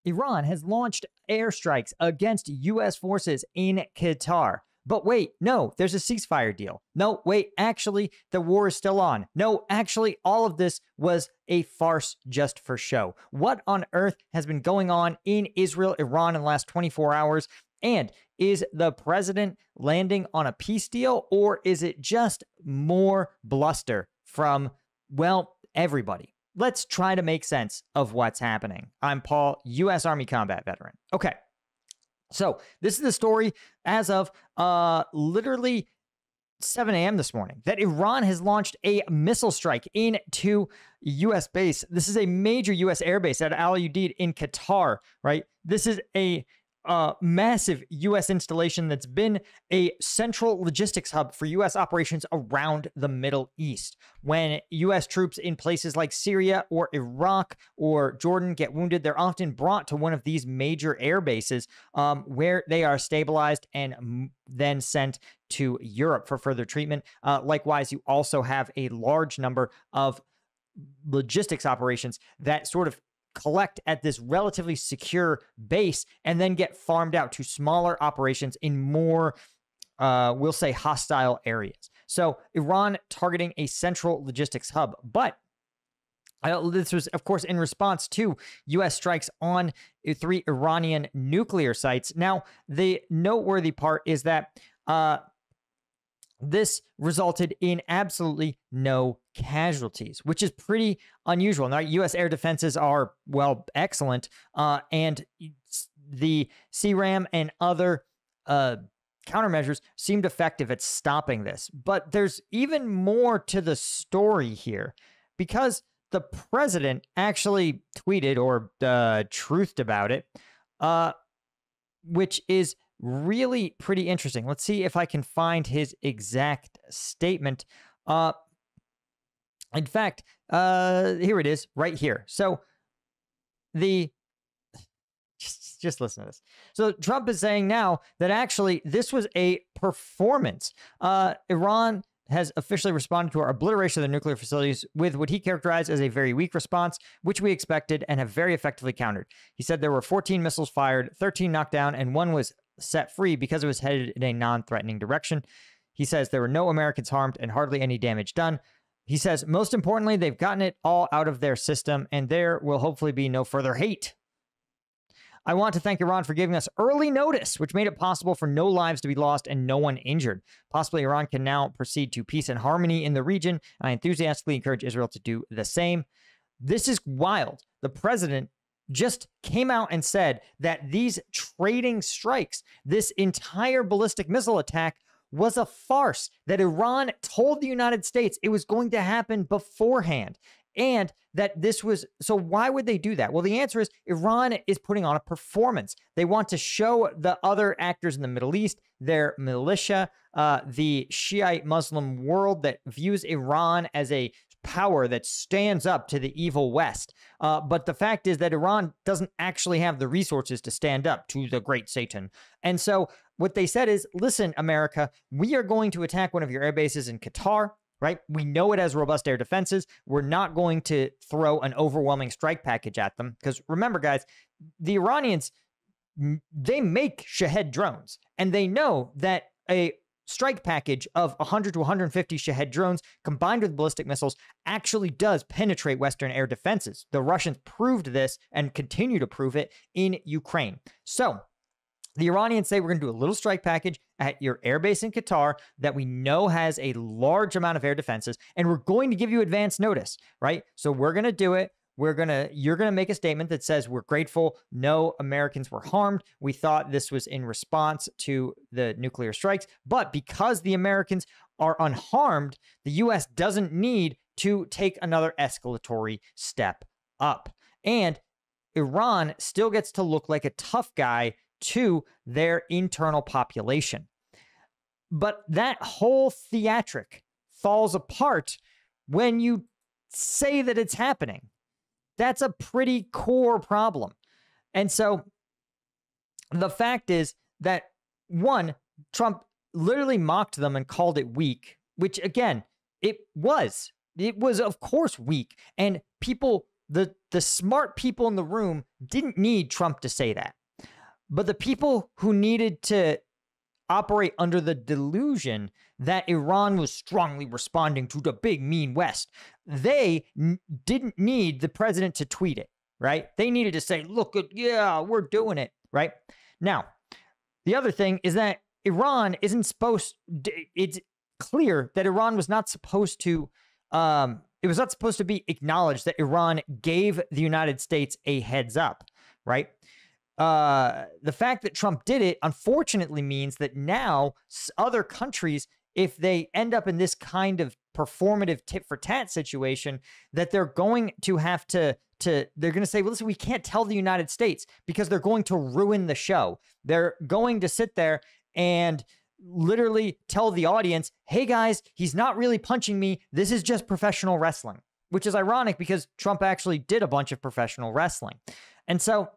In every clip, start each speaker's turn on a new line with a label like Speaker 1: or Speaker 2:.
Speaker 1: Iran has launched airstrikes against U.S. forces in Qatar. But wait, no, there's a ceasefire deal. No, wait, actually, the war is still on. No, actually, all of this was a farce just for show. What on earth has been going on in Israel, Iran in the last 24 hours? And is the president landing on a peace deal, or is it just more bluster from, well, everybody? Let's try to make sense of what's happening. I'm Paul, U.S. Army combat veteran. Okay. So this is the story as of literally 7 a.m. this morning, that Iran has launched a missile strike into U.S. base. This is a major U.S. airbase at Al Udeid in Qatar, right? This is a massive U.S. installation that's been a central logistics hub for U.S. operations around the Middle East. When U.S. troops in places like Syria or Iraq or Jordan get wounded, they're often brought to one of these major air bases where they are stabilized and then sent to Europe for further treatment. Likewise, you also have a large number of logistics operations that sort of collect at this relatively secure base and then get farmed out to smaller operations in more, we'll say, hostile areas. So Iran targeting a central logistics hub. But this was, of course, in response to U.S. strikes on 3 Iranian nuclear sites. Now, the noteworthy part is that this resulted in absolutely no casualties, which is pretty unusual. Now, U.S. air defenses are, well, excellent, and the CRAM and other countermeasures seemed effective at stopping this. But there's even more to the story here, because the president actually tweeted or truthed about it, which is really pretty interesting. Let's see if I can find his exact statement. In fact, here it is right here. So just listen to this. So Trump is saying now that actually this was a performance. Iran has officially responded to our obliteration of the nuclear facilities with what he characterized as a very weak response, which we expected and have very effectively countered. He said there were 14 missiles fired, 13 knocked down, and 1 was set free because it was headed in a non-threatening direction. He says there were no Americans harmed and hardly any damage done. He says, most importantly, they've gotten it all out of their system, and there will hopefully be no further hate. I want to thank Iran for giving us early notice, which made it possible for no lives to be lost and no one injured. Possibly Iran can now proceed to peace and harmony in the region, and I enthusiastically encourage Israel to do the same. This is wild. The president just came out and said that these trading strikes, this entire ballistic missile attack, was a farce, that Iran told the United States it was going to happen beforehand, and that this was, so why would they do that? Well, the answer is Iran is putting on a performance. They want to show the other actors in the Middle East, their militia, the Shiite Muslim world that views Iran as a power that stands up to the evil West. But the fact is that Iran doesn't actually have the resources to stand up to the great Satan. And so what they said is, listen, America, we are going to attack one of your air bases in Qatar, right? We know it has robust air defenses. We're not going to throw an overwhelming strike package at them. Because remember, guys, the Iranians, they make Shahed drones, and they know that a strike package of 100 to 150 Shahed drones combined with ballistic missiles actually does penetrate Western air defenses. The Russians proved this and continue to prove it in Ukraine. So the Iranians say we're going to do a little strike package at your airbase in Qatar that we know has a large amount of air defenses, and we're going to give you advance notice, right? So we're going to do it. You're going to make a statement that says we're grateful no Americans were harmed. We thought this was in response to the nuclear strikes, but because the Americans are unharmed, the U.S. doesn't need to take another escalatory step up. And Iran still gets to look like a tough guy to their internal population. But that whole theatric falls apart when you say that it's happening. That's a pretty core problem. And so the fact is that, one, Trump literally mocked them and called it weak, which, again, it was. It was, of course, weak. And people the smart people in the room didn't need Trump to say that. But the people who needed to operate under the delusion that Iran was strongly responding to the big mean West, they didn't need the president to tweet it, right? They needed to say, look, yeah, we're doing it, right? Now, the other thing is that Iran isn't supposed, it's clear that Iran was not supposed to, it was not supposed to be acknowledged that Iran gave the United States a heads up, right? The fact that Trump did it, unfortunately, means that now other countries, if they end up in this kind of performative tit for tat situation, that they're going to have to they're going to say, well, listen, we can't tell the United States because they're going to ruin the show. They're going to sit there and literally tell the audience, hey guys, he's not really punching me. This is just professional wrestling, which is ironic because Trump actually did a bunch of professional wrestling. And so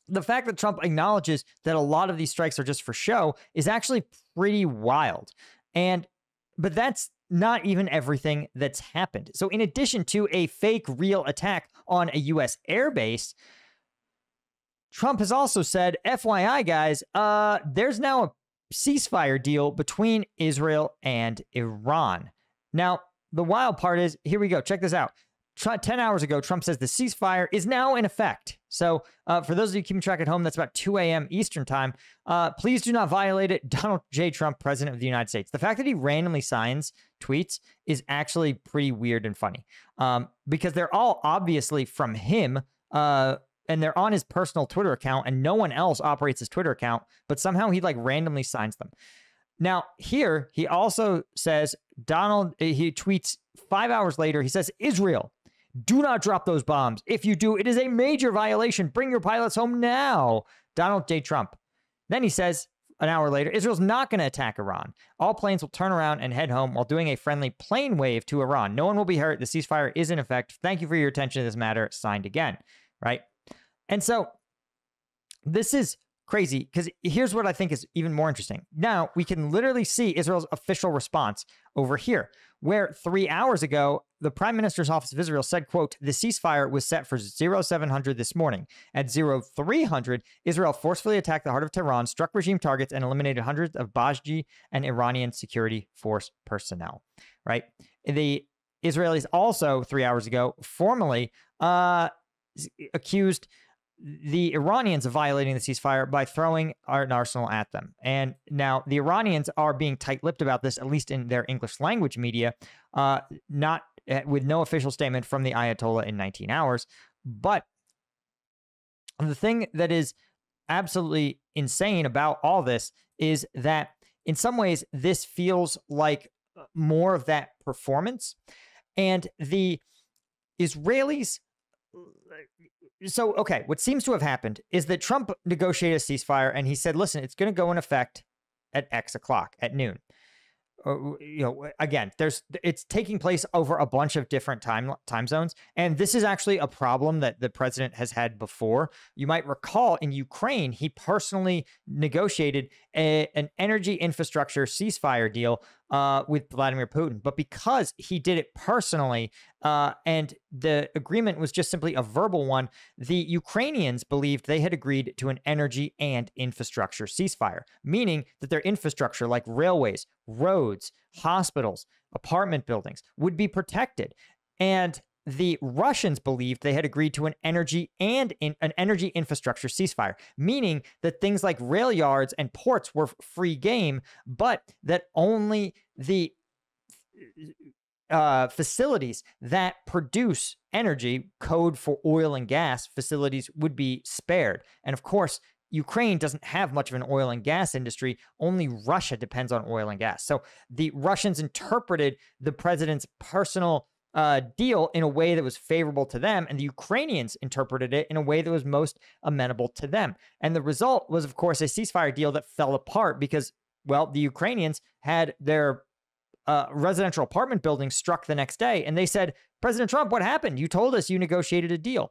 Speaker 1: the fact that Trump acknowledges that a lot of these strikes are just for show is actually pretty wild. But that's not even everything that's happened. So in addition to a fake real attack on a U.S. airbase, Trump has also said, FYI, guys, there's now a ceasefire deal between Israel and Iran. Now, the wild part is, here we go. Check this out. 10 hours ago, Trump says the ceasefire is now in effect. So for those of you keeping track at home, that's about 2 a.m. Eastern time. Please do not violate it. Donald J. Trump, President of the United States. The fact that he randomly signs tweets is actually pretty weird and funny because they're all obviously from him and they're on his personal Twitter account and no one else operates his Twitter account, but somehow he like randomly signs them. Now, here, he also says, he tweets 5 hours later, he says, Israel, do not drop those bombs. If you do, it is a major violation. Bring your pilots home now. Donald J. Trump. Then he says, an hour later, Israel's not going to attack Iran. All planes will turn around and head home while doing a friendly plane wave to Iran. No one will be hurt. The ceasefire is in effect. Thank you for your attention to this matter. Signed again. Right? And so this is crazy because here's what I think is even more interesting. Now we can literally see Israel's official response over here, where 3 hours ago, the Prime Minister's Office of Israel said, quote, the ceasefire was set for 0700 this morning. At 0300, Israel forcefully attacked the heart of Tehran, struck regime targets, and eliminated hundreds of Bajji and Iranian security force personnel, right? The Israelis also 3 hours ago formally accused the Iranians of violating the ceasefire by throwing an arsenal at them. And now the Iranians are being tight-lipped about this, at least in their English language media, not with no official statement from the Ayatollah in 19 hours. But the thing that is absolutely insane about all this is that in some ways this feels like more of that performance. And the Israelis... So, okay, what seems to have happened is that Trump negotiated a ceasefire and he said, listen, it's going to go in effect at X o'clock, at noon. Again, it's taking place over a bunch of different time zones. And this is actually a problem that the president has had before. You might recall in Ukraine, he personally negotiated an energy infrastructure ceasefire deal with Vladimir Putin. But because he did it personally and the agreement was just simply a verbal one, the Ukrainians believed they had agreed to an energy and infrastructure ceasefire, meaning that their infrastructure like railways, roads, hospitals, apartment buildings would be protected. And the Russians believed they had agreed to an energy and an energy infrastructure ceasefire, meaning that things like rail yards and ports were free game, but that only the facilities that produce energy, code for oil and gas facilities, would be spared. And of course, Ukraine doesn't have much of an oil and gas industry. Only Russia depends on oil and gas. So the Russians interpreted the president's personal deal in a way that was favorable to them, and the Ukrainians interpreted it in a way that was most amenable to them. And the result was, of course, a ceasefire deal that fell apart because, well, the Ukrainians had their residential apartment buildings struck the next day, and they said, President Trump, what happened? You told us you negotiated a deal.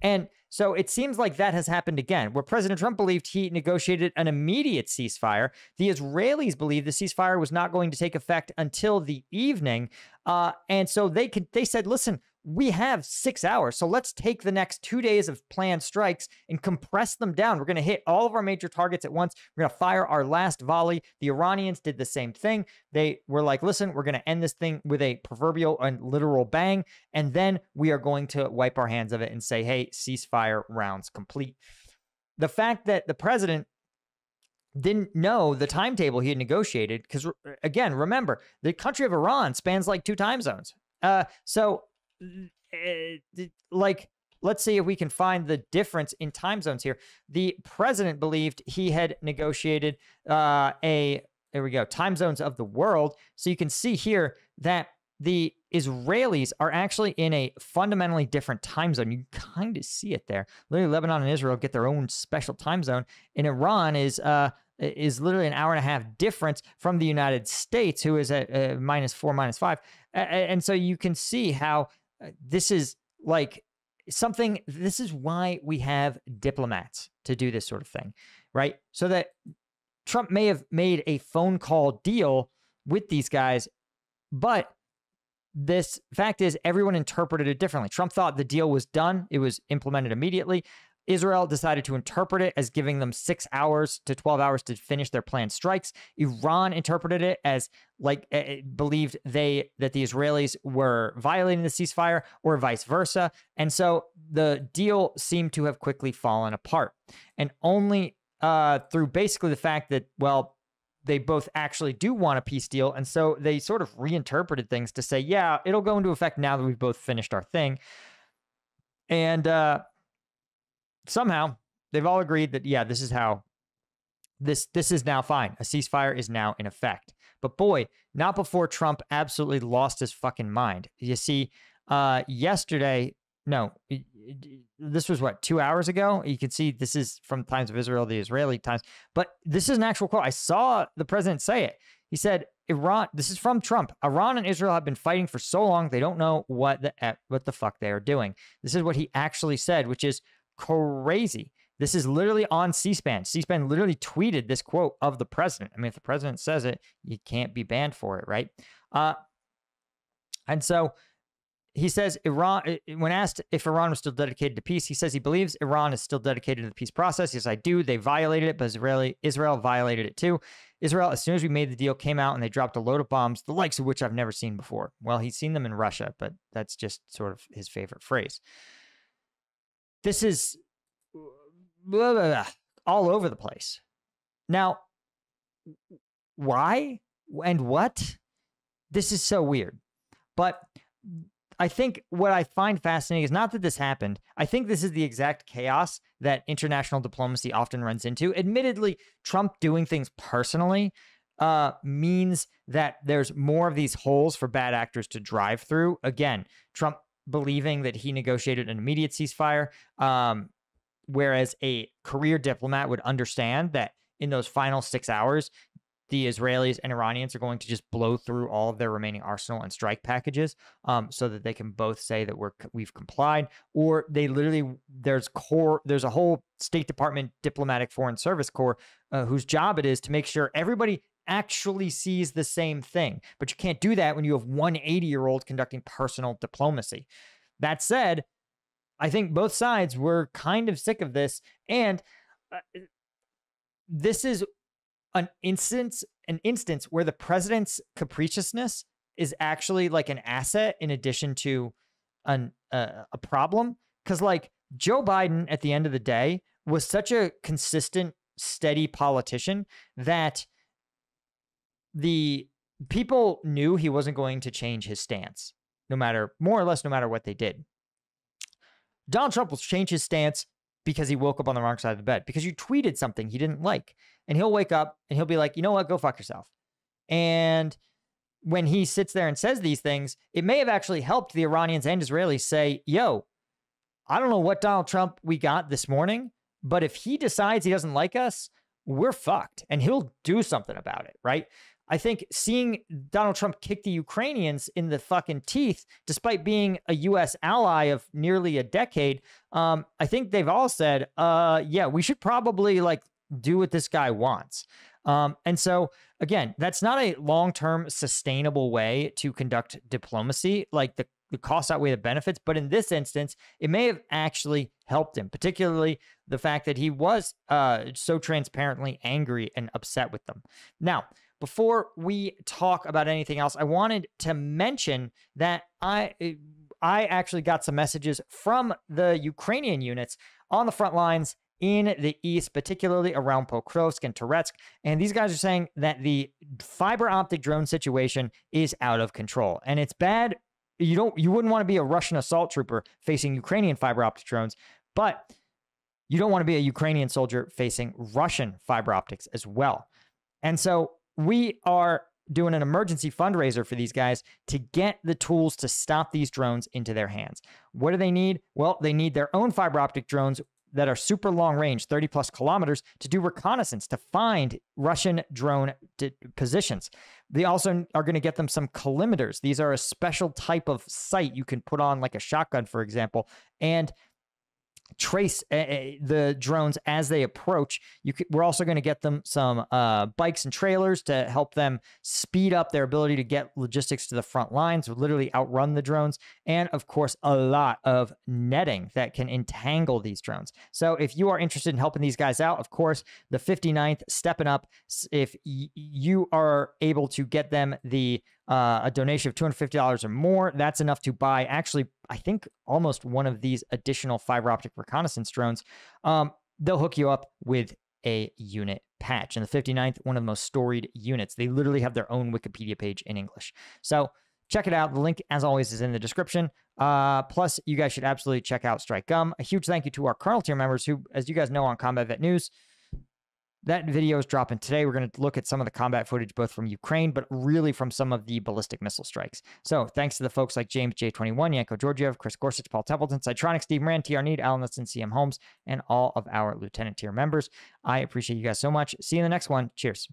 Speaker 1: And so it seems like that has happened again, where President Trump believed he negotiated an immediate ceasefire. The Israelis believed the ceasefire was not going to take effect until the evening. And so they said, listen, we have 6 hours. So let's take the next 2 days of planned strikes and compress them down. We're going to hit all of our major targets at once. We're going to fire our last volley. The Iranians did the same thing. They were like, listen, we're going to end this thing with a proverbial and literal bang. And then we are going to wipe our hands of it and say, hey, ceasefire, rounds complete. The fact that the president didn't know the timetable he had negotiated, because again, remember, the country of Iran spans like 2 time zones. Like, let's see if we can find the difference in time zones here. The president believed he had negotiated there we go, time zones of the world. So you can see here that the Israelis are actually in a fundamentally different time zone. You kind of see it there. Literally, Lebanon and Israel get their own special time zone. And Iran is literally an hour and a half difference from the United States, who is at -4, -5. And so you can see how this is like something, this is why we have diplomats to do this sort of thing, right? So that Trump may have made a phone call deal with these guys, but this fact is everyone interpreted it differently. Trump thought the deal was done. It was implemented immediately. Israel decided to interpret it as giving them 6 hours to 12 hours to finish their planned strikes. Iran interpreted it as like believed that the Israelis were violating the ceasefire, or vice versa. And so the deal seemed to have quickly fallen apart. And only through basically the fact that, well, they both actually do want a peace deal. And so they sort of reinterpreted things to say, yeah, it'll go into effect now that we've both finished our thing. And somehow they've all agreed that, yeah, this is how this is now fine. A ceasefire is now in effect. But boy, not before Trump absolutely lost his fucking mind. You see, yesterday, no, this was what, 2 hours ago? You can see this is from Times of Israel, the Israeli Times, but this is an actual quote. I saw the president say it. He said, Iran, this is from Trump, Iran and Israel have been fighting for so long, they don't know what the fuck they are doing. This is what he actually said, which is crazy. This is literally on C-SPAN. C-SPAN literally tweeted this quote of the president. I mean, if the president says it, you can't be banned for it, right? And so he says Iran, when asked if Iran was still dedicated to peace, he says he believes Iran is still dedicated to the peace process. Yes, I do. They violated it, but Israel violated it too. Israel, as soon as we made the deal, came out and they dropped a load of bombs, the likes of which I've never seen before. Well, he's seen them in Russia, but that's just sort of his favorite phrase. This is blah, blah, blah, all over the place. Now, why and what? This is so weird. But I think what I find fascinating is not that this happened. I think this is the exact chaos that international diplomacy often runs into. Admittedly, Trump doing things personally means that there's more of these holes for bad actors to drive through. Again, Trump believing that he negotiated an immediate ceasefire, whereas a career diplomat would understand that in those final 6 hours, the Israelis and Iranians are going to just blow through all of their remaining arsenal and strike packages, so that they can both say that we've complied, or they literally, there's a whole State Department diplomatic foreign service corps whose job it is to make sure everybody actually sees the same thing. But you can't do that when you have one 80-year-old conducting personal diplomacy. That said, I think both sides were kind of sick of this, and this is an instance where the president's capriciousness is actually like an asset in addition to a problem. Because like Joe Biden at the end of the day was such a consistent, steady politician that the people knew he wasn't going to change his stance, more or less, no matter what they did. Donald Trump will change his stance because he woke up on the wrong side of the bed, because you tweeted something he didn't like. And he'll wake up and he'll be like, you know what, go fuck yourself. And when he sits there and says these things, it may have actually helped the Iranians and Israelis say, yo, I don't know what Donald Trump we got this morning, but if he decides he doesn't like us, we're fucked. And he'll do something about it, right? I think seeing Donald Trump kick the Ukrainians in the fucking teeth, despite being a U.S. ally of nearly a decade, I think they've all said, yeah, we should probably like do what this guy wants. And so, again, that's not a long-term sustainable way to conduct diplomacy. Like the costs outweigh the benefits. But in this instance, it may have actually helped him, particularly the fact that he was so transparently angry and upset with them. Now, before we talk about anything else, I wanted to mention that I actually got some messages from the Ukrainian units on the front lines in the east, particularly around Pokrovsk and Toretsk. And these guys are saying that the fiber optic drone situation is out of control. And it's bad. You wouldn't want to be a Russian assault trooper facing Ukrainian fiber optic drones, but you don't want to be a Ukrainian soldier facing Russian fiber optics as well. And so we are doing an emergency fundraiser for these guys to get the tools to stop these drones into their hands. What do they need? Well, they need their own fiber optic drones that are super long range, 30 plus kilometers, to do reconnaissance, to find Russian drone positions. They also are going to get them some collimators. These are a special type of sight you can put on like a shotgun, for example, and trace the drones as they approach. We're also going to get them some bikes and trailers to help them speed up their ability to get logistics to the front lines, literally outrun the drones. And of course, a lot of netting that can entangle these drones. So if you are interested in helping these guys out, of course, the 59th stepping up. If you are able to get them a donation of $250 or more, that's enough to buy, actually, I think almost one of these additional fiber optic reconnaissance drones. They'll hook you up with a unit patch. And the 59th, one of the most storied units. They literally have their own Wikipedia page in English. So check it out. The link, as always, is in the description. Plus, you guys should absolutely check out Strike Gum. A huge thank you to our Colonel tier members who, as you guys know on Combat Vet News, that video is dropping today. We're going to look at some of the combat footage, both from Ukraine, but really from some of the ballistic missile strikes. So thanks to the folks like James J21, Yanko Georgiev, Chris Gorsuch, Paul Templeton, Cytronic, Steve Moran, TR Need, Alan Liston, CM Holmes, and all of our Lieutenant tier members. I appreciate you guys so much. See you in the next one. Cheers.